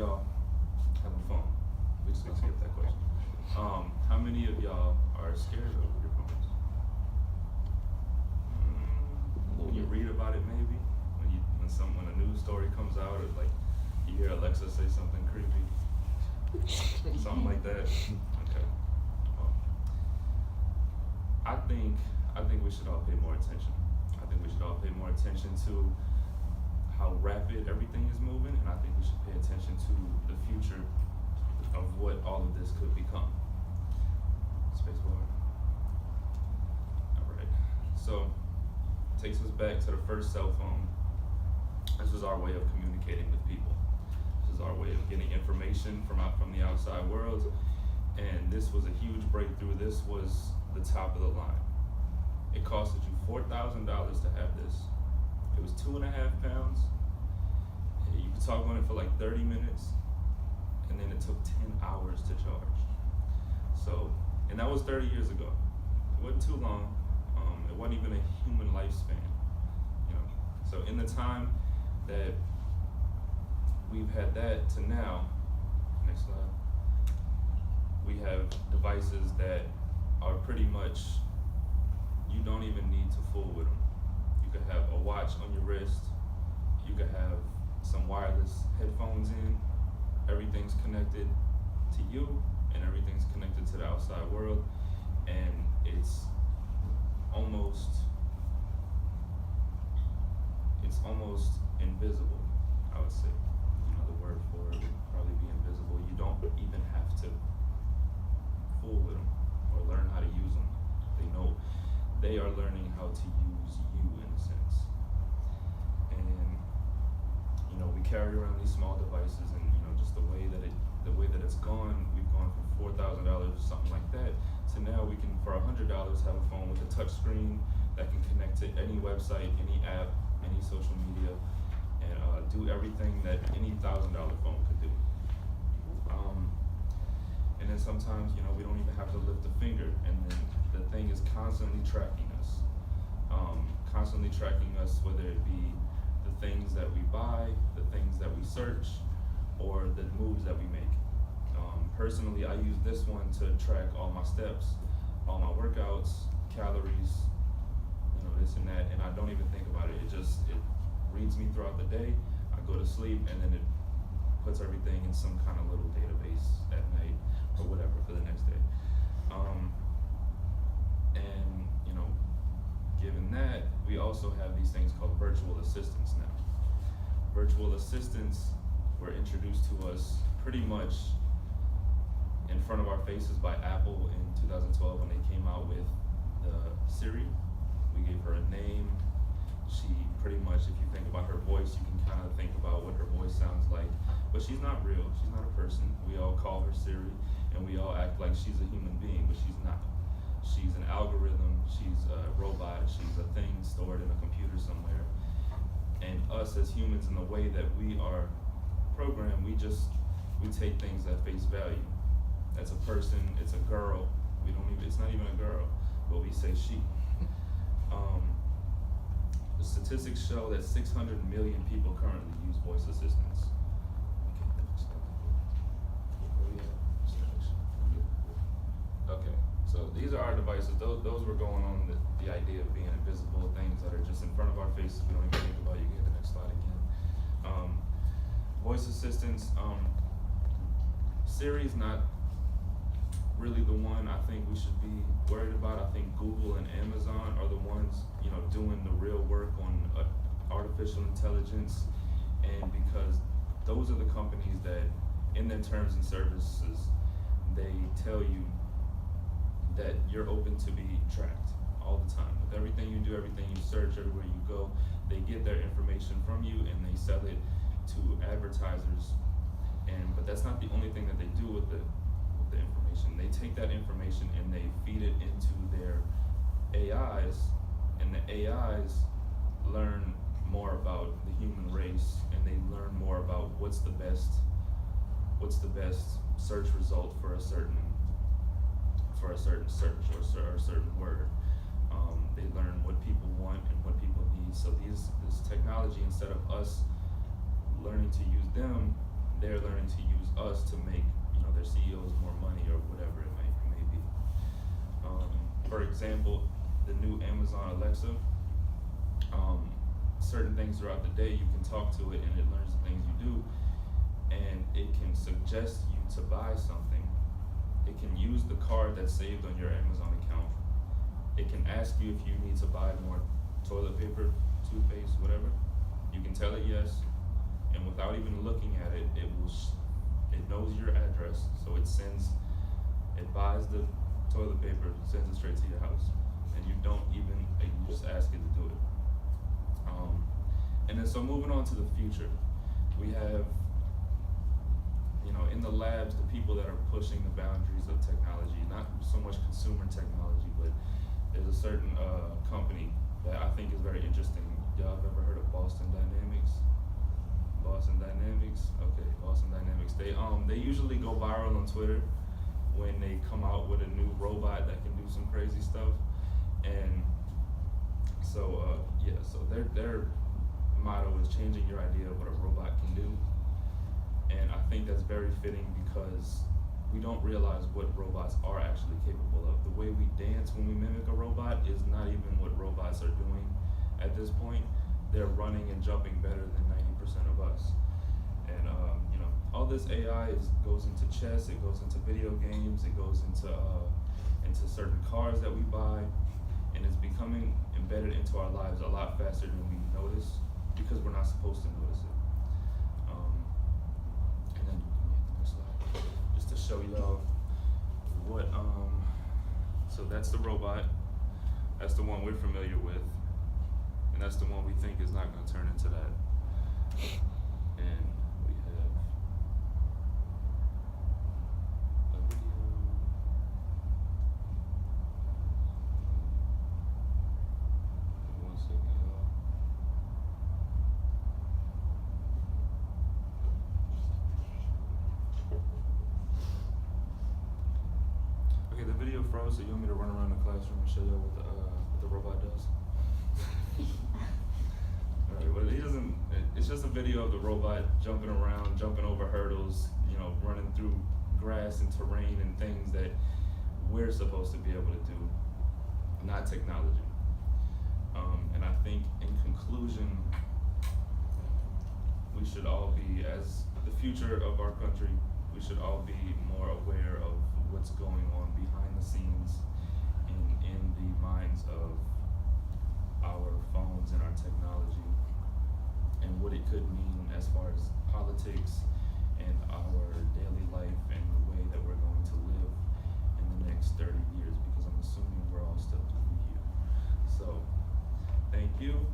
y'all have a phone? We just gonna skip that question. How many of y'all are scared of your phones? When you read about it, maybe when a news story comes out, or like you hear Alexa say something creepy, something like that. Okay. Well, I think we should all pay more attention. I think we should all pay more attention to how rapid everything is moving, and I think we should pay attention to the future of what all of this could become. Spacebar. All right. So, takes us back to the first cell phone. This was our way of communicating with people. This is our way of getting information from the outside world, and this was a huge breakthrough. This was the top of the line. It costed you $4,000 to have this. It was 2.5 pounds. You could talk on it for like 30 minutes, and then it took 10 hours to charge. So, and that was 30 years ago. It wasn't too long. It wasn't even a human lifespan. You know. So in the time that we've had that to now, next slide, we have devices that are pretty much, you don't even need to fool with them. You could have a watch on your wrist, you could have some wireless headphones in, everything's connected to you, and everything's connected to the outside world, and it's almost invisible, I would say. You know, the word for it would probably be invisible. You don't even have to fool with them or learn how to use them. They are learning how to use you in a sense. And you know, we carry around these small devices, and you know, just the way that it's gone, we've gone from $4,000 or something like that to now we can, for $100, have a phone with a touch screen that can connect to any website, any app, any social media, and do everything that any $1,000 phone could do. And then sometimes, you know, we don't even have to lift a finger, and then the thing is constantly tracking us, whether it be the things that we buy, the things that we search, or the moves that we make. Personally, I use this one to track all my steps, all my workouts, calories, you know, this and that, and I don't even think about it. It reads me throughout the day. I go to sleep, and then it puts everything in some kind of little database at night or whatever for the next day. And you know, given that, we also have these things called virtual assistants now. Virtual assistants were introduced to us pretty much in front of our faces by Apple in 2012 when they came out with the Siri. We gave her a name. She pretty much, if you think about her voice, you can kind of think about what her voice sounds like. But she's not real. She's not a person. We all call her Siri, and we all act like she's a human being, but she's not. She's an algorithm. She's a robot. She's a thing stored in a computer somewhere. And us as humans, in the way that we are programmed, we take things at face value. That's a person. It's a girl. It's not even a girl, but we say she. The statistics show that 600 million people currently use voice assistants. Okay, so these are our devices. Those were going on the idea of being invisible, things that are just in front of our faces we don't even think about. You can hit the next slide again. Voice assistants. Siri's not really the one I think we should be worried about. I think Google and Amazon are the ones, you know, doing the real work on artificial intelligence, and because those are the companies that, in their terms and services, they tell you that you're open to be tracked all the time. With everything you do, everything you search, everywhere you go, they get their information from you and they sell it to advertisers. But that's not the only thing that they do with the information. They take that information and they feed it into their AIs, and the AIs learn more about the human race, and they learn more about what's the best search result for a certain search or a certain word. They learn what people want and what people need. So this technology, instead of us learning to use them, they're learning to use us to make, their CEOs more money or whatever it may be. For example, the new Amazon Alexa, certain things throughout the day you can talk to it and it learns the things you do, and it can suggest you to buy something. It can use the card that's saved on your Amazon account. It can ask you if you need to buy more toilet paper, toothpaste, whatever. You can tell it yes, and without even looking at it, it knows your address, so it buys the toilet paper, sends it straight to your house, and you just ask it to do it. And then so moving on to the future, we have, in the labs, the people that are pushing the boundaries of technology, not so much consumer technology, but there's a certain company that I think is very interesting. Y'all have ever heard of Boston Dynamics? Boston Dynamics? Okay, Boston Dynamics. They usually go viral on Twitter when they come out with a new robot that can do some crazy stuff. And so, so their motto is changing your idea of what a robot can do. And I think that's very fitting because we don't realize what robots are actually capable of. The way we dance when we mimic a robot is not even what robots are doing at this point. They're running and jumping better than 90% of us. And all this AI goes into chess, it goes into video games, it goes into certain cars that we buy, and it's becoming embedded into our lives a lot faster than we notice because we're not supposed to notice it. And then next slide, just to show y'all what. So that's the robot. That's the one we're familiar with, and that's the one we think is not going to turn into that. And we have a video. One second, y'all. Okay, the video froze, so you want me to run around the classroom and show y'all what the robot does? Alright, well, it's just a video of the robot jumping around, jumping over hurdles, running through grass and terrain and things that we're supposed to be able to do, not technology. And I think in conclusion, we should all be, as the future of our country, we should all be more aware of what's going on behind the scenes in the minds of our phones and our technology, and what it could mean as far as politics and our daily life and the way that we're going to live in the next 30 years, because I'm assuming we're all still going to be here. So, thank you.